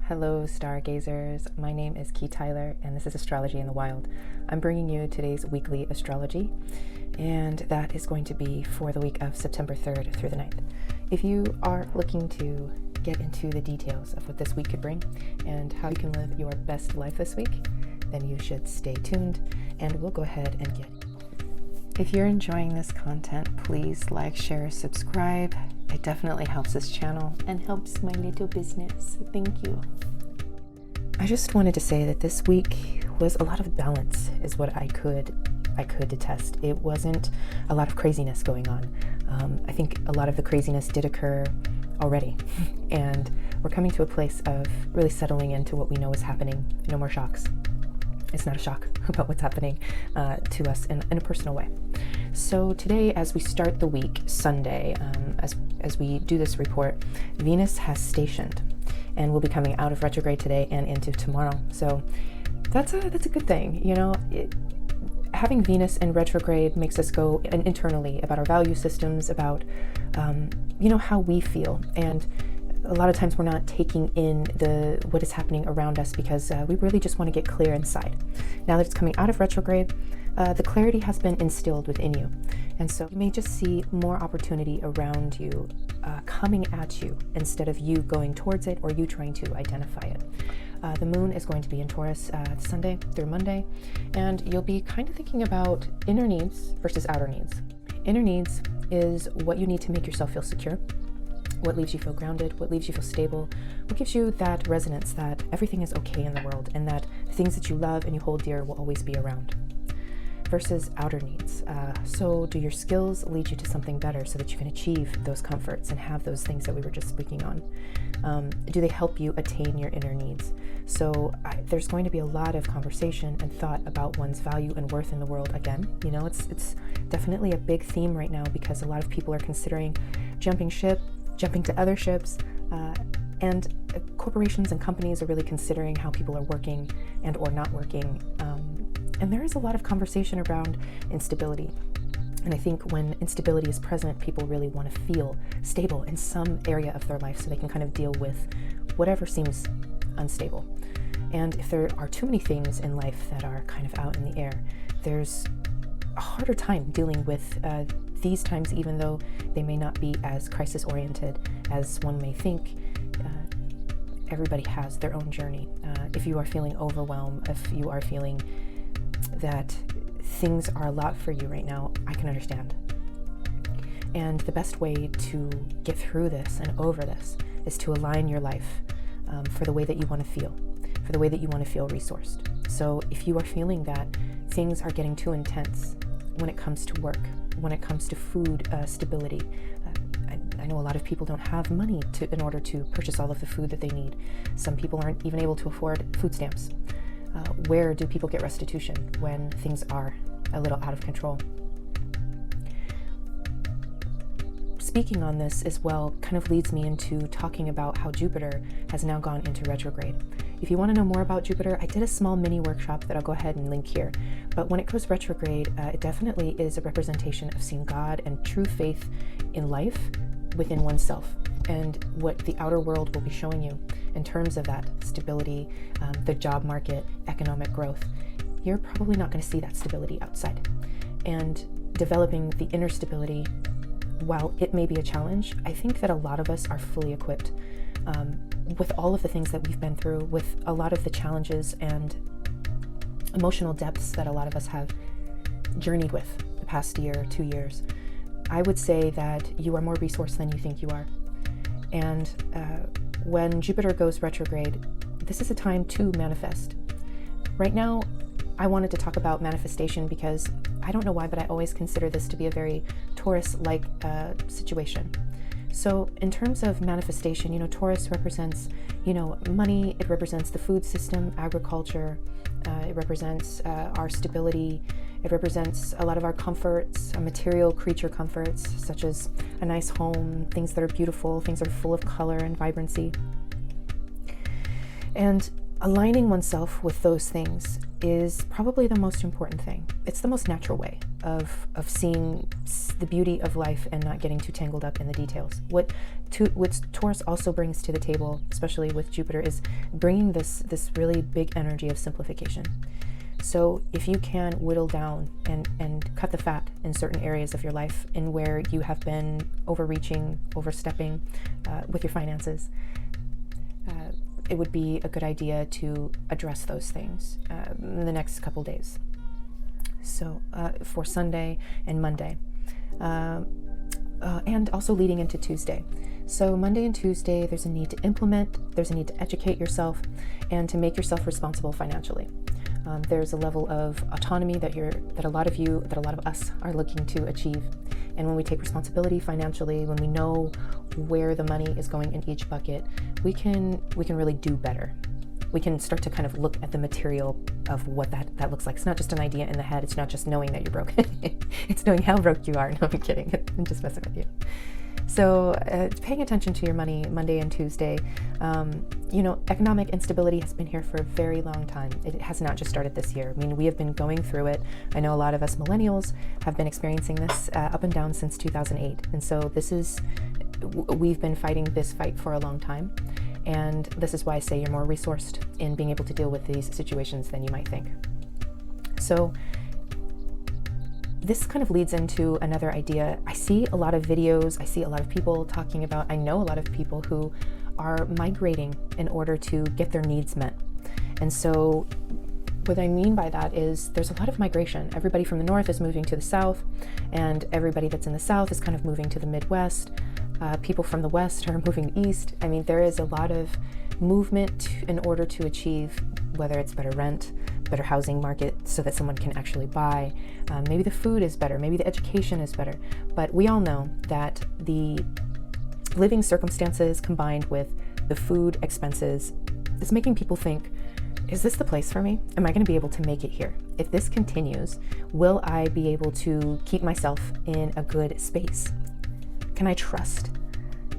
Hello, stargazers. My name is Kei Tyler, and this is Astrology in the Wild. I'm bringing you today's weekly astrology, and that is going to be for the week of September 3rd through the 9th. If you are looking to get into the details of what this week could bring and how you can live your best life this week, then you should stay tuned, and we'll go ahead and get it. If you're enjoying this content, please like, share, subscribe. It definitely helps this channel and helps my little business. Thank you. I just wanted to say that this week was a lot of balance is what I could detest. It wasn't a lot of craziness going on. I think a lot of the craziness did occur already, and we're coming to a place of really settling into what we know is happening. No more shocks. It's not a shock about what's happening to us in a personal way. So today, as we start the week, Sunday, as we do this report, Venus has stationed and will be coming out of retrograde today and into tomorrow. So that's a good thing. You know, having Venus in retrograde makes us go internally about our value systems, about how we feel, and a lot of times we're not taking in what is happening around us because we really just want to get clear inside. Now that it's coming out of retrograde, the clarity has been instilled within you. And so you may just see more opportunity around you coming at you instead of you going towards it or you trying to identify it. The moon is going to be in Taurus Sunday through Monday, and you'll be kind of thinking about inner needs versus outer needs. Inner needs is what you need to make yourself feel secure, what leaves you feel grounded, what leaves you feel stable, what gives you that resonance that everything is okay in the world and that the things that you love and you hold dear will always be around. Versus outer needs. So do your skills lead you to something better so that you can achieve those comforts and have those things that we were just speaking on? Do they help you attain your inner needs? So there's going to be a lot of conversation and thought about one's value and worth in the world again. You know, it's definitely a big theme right now because a lot of people are considering jumping ship, jumping to other ships, and corporations and companies are really considering how people are working and or not working. And there is a lot of conversation around instability. And I think when instability is present, people really want to feel stable in some area of their life so they can kind of deal with whatever seems unstable. And if there are too many things in life that are kind of out in the air, there's a harder time dealing with these times, even though they may not be as crisis-oriented as one may think. Everybody has their own journey. If you are feeling overwhelmed, if you are feeling that things are a lot for you right now, I can understand. And the best way to get through this and over this is to align your life for the way that you want to feel, for the way that you want to feel resourced. So if you are feeling that things are getting too intense when it comes to work, when it comes to food stability, I know a lot of people don't have money in order to purchase all of the food that they need. Some people aren't even able to afford food stamps. Where do people get restitution when things are a little out of control? Speaking on this as well kind of leads me into talking about how Jupiter has now gone into retrograde. If you want to know more about Jupiter, I did a small mini workshop that I'll go ahead and link here. But when it goes retrograde, it definitely is a representation of seeing God and true faith in life within oneself and what the outer world will be showing you in terms of that stability, the job market, economic growth. You're probably not going to see that stability outside. And developing the inner stability, while it may be a challenge, I think that a lot of us are fully equipped with all of the things that we've been through, with a lot of the challenges and emotional depths that a lot of us have journeyed with the past year, 2 years. I would say that you are more resourced than you think you are. And when Jupiter goes retrograde, this is a time to manifest. Right now, I wanted to talk about manifestation because I don't know why, but I always consider this to be a very Taurus-like situation. So in terms of manifestation, Taurus represents, money, it represents the food system, agriculture, it represents our stability, it represents a lot of our comforts, our material creature comforts, such as a nice home, things that are beautiful, things that are full of color and vibrancy. And aligning oneself with those things is probably the most important thing. It's the most natural way of seeing the beauty of life and not getting too tangled up in the details. What Taurus also brings to the table, especially with Jupiter, is bringing this really big energy of simplification. So if you can whittle down and cut the fat in certain areas of your life in where you have been overreaching, overstepping with your finances, it would be a good idea to address those things in the next couple days. So for Sunday and Monday, and also leading into Tuesday. So Monday and Tuesday, there's a need to implement, there's a need to educate yourself, and to make yourself responsible financially. There's a level of autonomy that a lot of us are looking to achieve. And when we take responsibility financially, when we know where the money is going in each bucket, we can really do better. We can start to kind of look at the material of what that looks like. It's not just an idea in the head. It's not just knowing that you're broke. It's knowing how broke you are. No, I'm kidding. I'm just messing with you. So paying attention to your money Monday and Tuesday. Economic instability has been here for a very long time. It has not just started this year. I mean, we have been going through it. I know a lot of us millennials have been experiencing this up and down since 2008. And so we've been fighting this fight for a long time. And this is why I say you're more resourced in being able to deal with these situations than you might think. So this kind of leads into another idea. I see a lot of videos, I see a lot of people talking about, I know a lot of people who are migrating in order to get their needs met. And so what I mean by that is there's a lot of migration. Everybody from the north is moving to the south, and everybody that's in the south is kind of moving to the Midwest. People from the west are moving east. I mean, there is a lot of movement in order to achieve, whether it's better rent, better housing market so that someone can actually buy. Maybe the food is better, maybe the education is better. But we all know that the living circumstances combined with the food expenses is making people think, is this the place for me? Am I going to be able to make it here? If this continues, will I be able to keep myself in a good space? Can I trust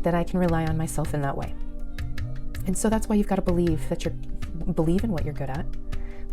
that I can rely on myself in that way? And so that's why you've got to believe in what you're good at,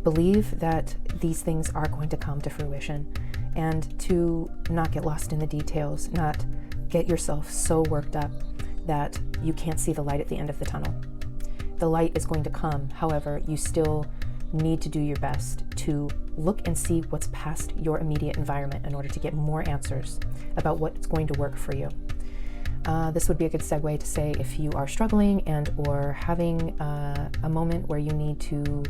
believe that these things are going to come to fruition, and to not get lost in the details, not get yourself so worked up that you can't see the light at the end of the tunnel. The light is going to come. However, you still need to do your best to look and see what's past your immediate environment in order to get more answers about what's going to work for you. This would be a good segue to say if you are struggling and or having a moment where you need to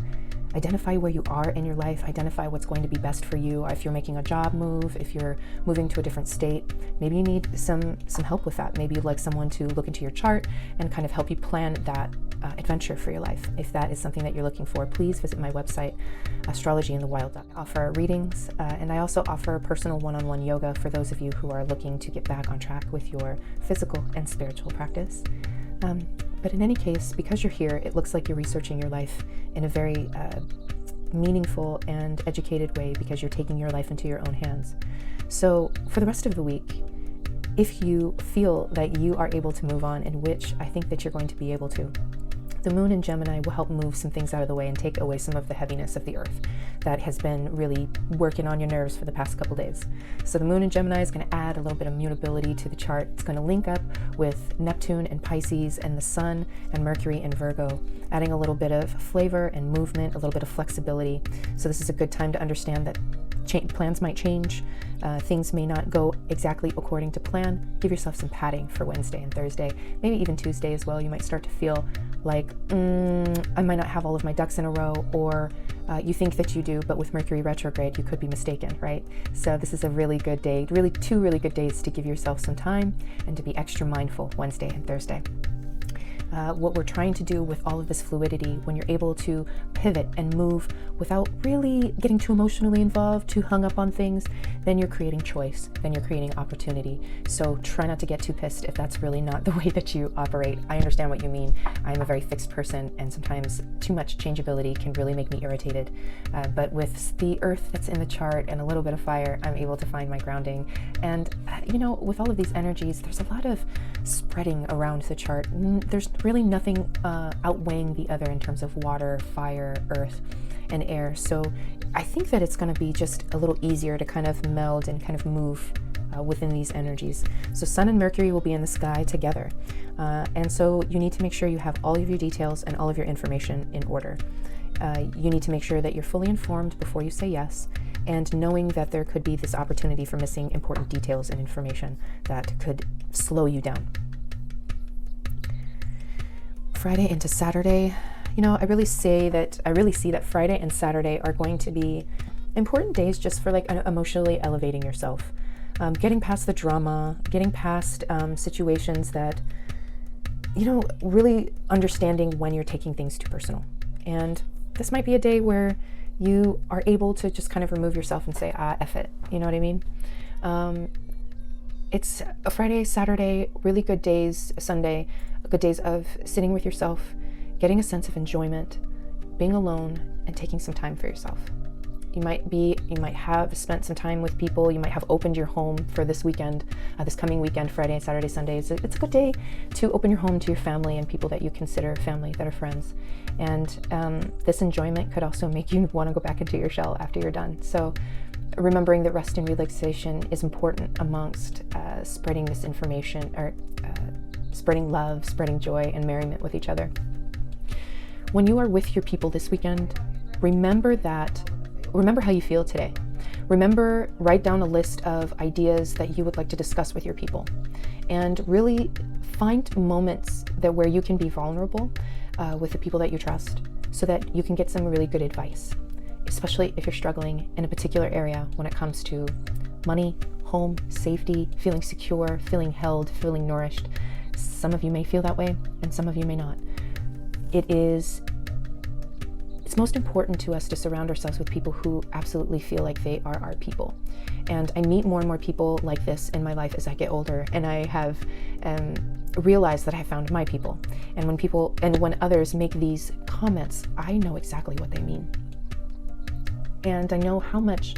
identify where you are in your life, identify what's going to be best for you. If you're making a job move, if you're moving to a different state, maybe you need some help with that. Maybe you'd like someone to look into your chart and kind of help you plan that adventure for your life. If that is something that you're looking for, please visit my website, astrologyinthewild. I offer readings, and I also offer personal one-on-one yoga for those of you who are looking to get back on track with your physical and spiritual practice. But in any case, because you're here, it looks like you're researching your life in a very meaningful and educated way because you're taking your life into your own hands. So for the rest of the week, if you feel that you are able to move on, in which I think that you're going to be able to, the moon in Gemini will help move some things out of the way and take away some of the heaviness of the earth that has been really working on your nerves for the past couple days. So the moon in Gemini is going to add a little bit of mutability to the chart. It's going to link up with Neptune and Pisces and the Sun and Mercury and Virgo, adding a little bit of flavor and movement, a little bit of flexibility. So this is a good time to understand that plans might change. Things may not go exactly according to plan. Give yourself some padding for Wednesday and Thursday, maybe even Tuesday as well. You might start to feel like, I might not have all of my ducks in a row, or you think that you do, but with Mercury retrograde, you could be mistaken, right? So this is a really good day, really two really good days to give yourself some time and to be extra mindful Wednesday and Thursday. What we're trying to do with all of this fluidity, when you're able to pivot and move without really getting too emotionally involved, too hung up on things, then you're creating choice, then you're creating opportunity. So try not to get too pissed if that's really not the way that you operate. I understand what you mean. I'm a very fixed person, and sometimes too much changeability can really make me irritated. But with the earth that's in the chart and a little bit of fire, I'm able to find my grounding. And with all of these energies, there's a lot of spreading around the chart. There's really nothing outweighing the other in terms of water, fire, earth, and air. So I think that it's going to be just a little easier to kind of meld and kind of move within these energies. So Sun and Mercury will be in the sky together. And so you need to make sure you have all of your details and all of your information in order. You need to make sure that you're fully informed before you say yes, and knowing that there could be this opportunity for missing important details and information that could slow you down. Friday into Saturday, I really see that Friday and Saturday are going to be important days just for like emotionally elevating yourself. Getting past the drama, getting past situations that, really understanding when you're taking things too personal. And this might be a day where you are able to just kind of remove yourself and say, F it. You know what I mean? It's a Friday, Saturday, really good days, Sunday, good days of sitting with yourself, getting a sense of enjoyment, being alone, and taking some time for yourself. You might have spent some time with people. You might have opened your home for this weekend, this coming weekend, Friday, Saturday, Sunday. It's a good day to open your home to your family and people that you consider family, that are friends. And this enjoyment could also make you want to go back into your shell after you're done. So remembering that rest and relaxation is important amongst spreading this information, or spreading love, spreading joy, and merriment with each other. When you are with your people this weekend, remember how you feel today. Write down a list of ideas that you would like to discuss with your people, and really find moments where you can be vulnerable with the people that you trust, so that you can get some really good advice, especially if you're struggling in a particular area when it comes to money, home, safety, feeling secure, feeling held, feeling nourished. Some of you may feel that way, and some of you may not. It's most important to us to surround ourselves with people who absolutely feel like they are our people. And I meet more and more people like this in my life as I get older, and I have realized that I found my people. And when others make these comments, I know exactly what they mean. And I know how much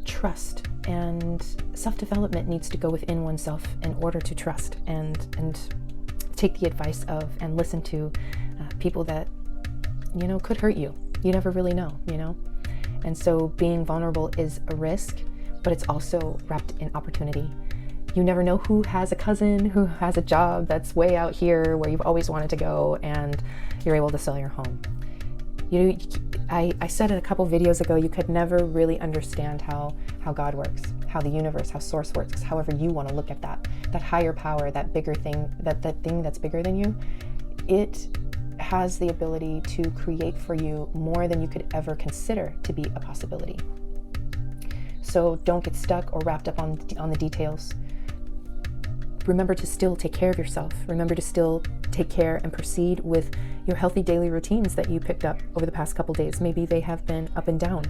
trust and self-development needs to go within oneself in order to trust and take the advice of and listen to people that could hurt you. You never really know, And so being vulnerable is a risk, but it's also wrapped in opportunity. You never know who has a cousin who has a job that's way out here where you've always wanted to go, and you're able to sell your home. I said in a couple videos ago, you could never really understand how God works, how the universe, how source works, however you want to look at that higher power, that bigger thing, that thing that's bigger than you. It has the ability to create for you more than you could ever consider to be a possibility. So don't get stuck or wrapped up on the details. Remember to still take care of yourself. Remember to still take care and proceed with your healthy daily routines that you picked up over the past couple days. Maybe they have been up and down.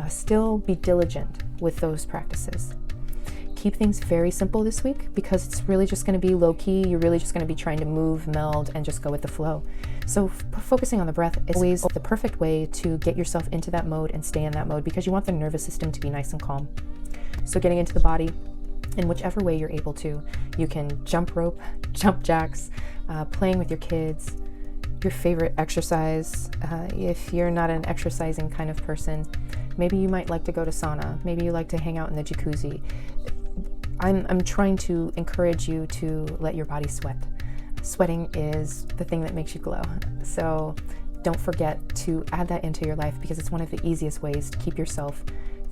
Still be diligent with those practices. Keep things very simple this week, because it's really just going to be low key. You're really just going to be trying to move, meld, and just go with the flow. So focusing on the breath is always the perfect way to get yourself into that mode and stay in that mode, because you want the nervous system to be nice and calm. So getting into the body in whichever way you're able to. You can jump rope, jump jacks, playing with your kids, your favorite exercise. If you're not an exercising kind of person, maybe you might like to go to sauna. Maybe you like to hang out in the jacuzzi. I'm trying to encourage you to let your body sweat. Sweating is the thing that makes you glow. So don't forget to add that into your life, because it's one of the easiest ways to keep yourself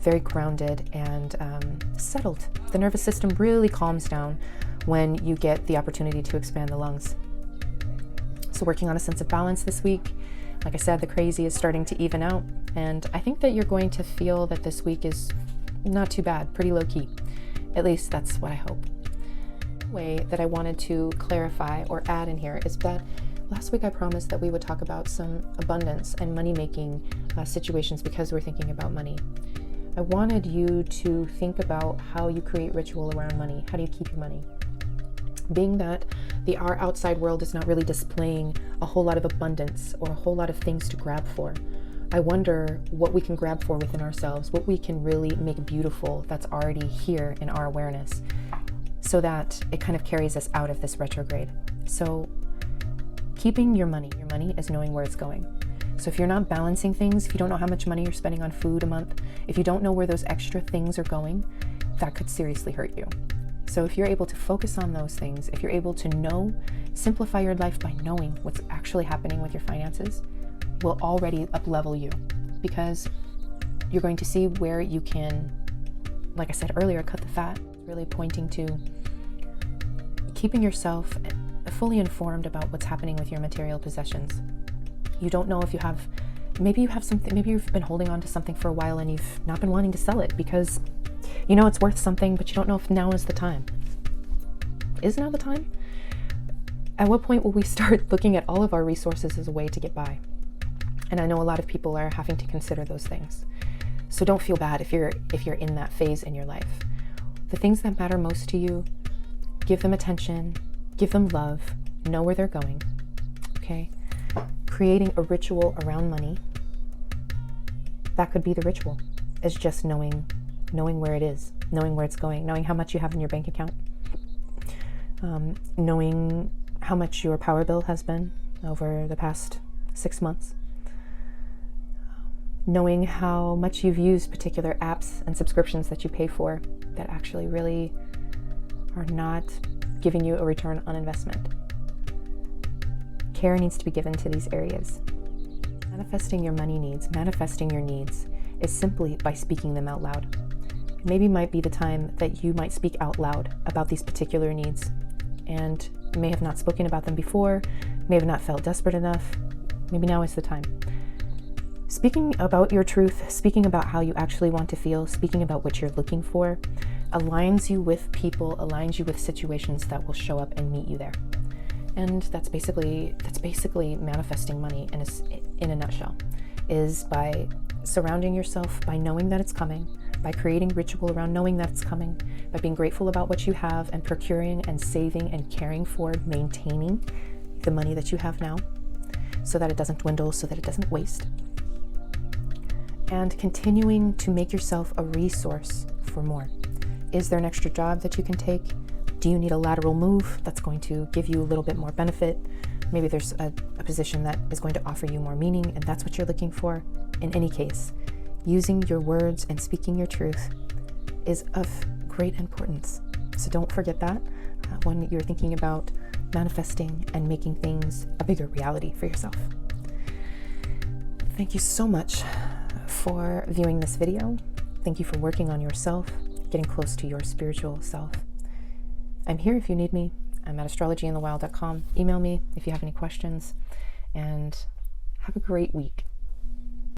very grounded and settled. The nervous system really calms down when you get the opportunity to expand the lungs. So working on a sense of balance this week. Like I said, the crazy is starting to even out, and I think that you're going to feel that this week is not too bad, pretty low key. At least that's what I hope. The way that I wanted to clarify or add in here is that last week I promised that we would talk about some abundance and money-making situations, because we're thinking about money. I wanted you to think about how you create ritual around money. How do you keep your money? Being that our outside world is not really displaying a whole lot of abundance or a whole lot of things to grab for, I wonder what we can grab for within ourselves, what we can really make beautiful that's already here in our awareness, so that it kind of carries us out of this retrograde. So keeping your money is knowing where it's going. So if you're not balancing things, if you don't know how much money you're spending on food a month, if you don't know where those extra things are going, that could seriously hurt you. So if you're able to focus on those things, if you're able to simplify your life by knowing what's actually happening with your finances, will already up-level you, because you're going to see where you can, like I said earlier, cut the fat, really pointing to keeping yourself fully informed about what's happening with your material possessions. You don't know if you have, maybe you've been holding on to something for a while and you've not been wanting to sell it because you know it's worth something, but you don't know if now is the time. Is now the time? At what point will we start looking at all of our resources as a way to get by? And I know a lot of people are having to consider those things. So don't feel bad if you're in that phase in your life. The things that matter most to you, give them attention, give them love, know where they're going, okay? Creating a ritual around money, that could be the ritual, is just knowing where it is, knowing where it's going, knowing how much you have in your bank account, knowing how much your power bill has been over the past 6 months, knowing how much you've used particular apps and subscriptions that you pay for that actually really are not giving you a return on investment. Care needs to be given to these areas. Manifesting your money needs, manifesting your needs, is simply by speaking them out loud. Maybe might be the time that you might speak out loud about these particular needs, and you may have not spoken about them before, may have not felt desperate enough. Maybe now is the time. Speaking about your truth, speaking about how you actually want to feel, speaking about what you're looking for, aligns you with people, aligns you with situations that will show up and meet you there. And that's basically manifesting money in a nutshell, is by surrounding yourself, by knowing that it's coming, by creating ritual around knowing that it's coming, by being grateful about what you have and procuring and saving and caring for, maintaining the money that you have now so that it doesn't dwindle, so that it doesn't waste. And continuing to make yourself a resource for more. Is there an extra job that you can take? Do you need a lateral move that's going to give you a little bit more benefit? Maybe there's a position that is going to offer you more meaning, and that's what you're looking for. In any case, using your words and speaking your truth is of great importance. So don't forget that when you're thinking about manifesting and making things a bigger reality for yourself. Thank you so much for viewing this video. Thank you for working on yourself, getting close to your spiritual self. I'm here if you need me. I'm at astrologyinthewild.com. Email me if you have any questions, and have a great week.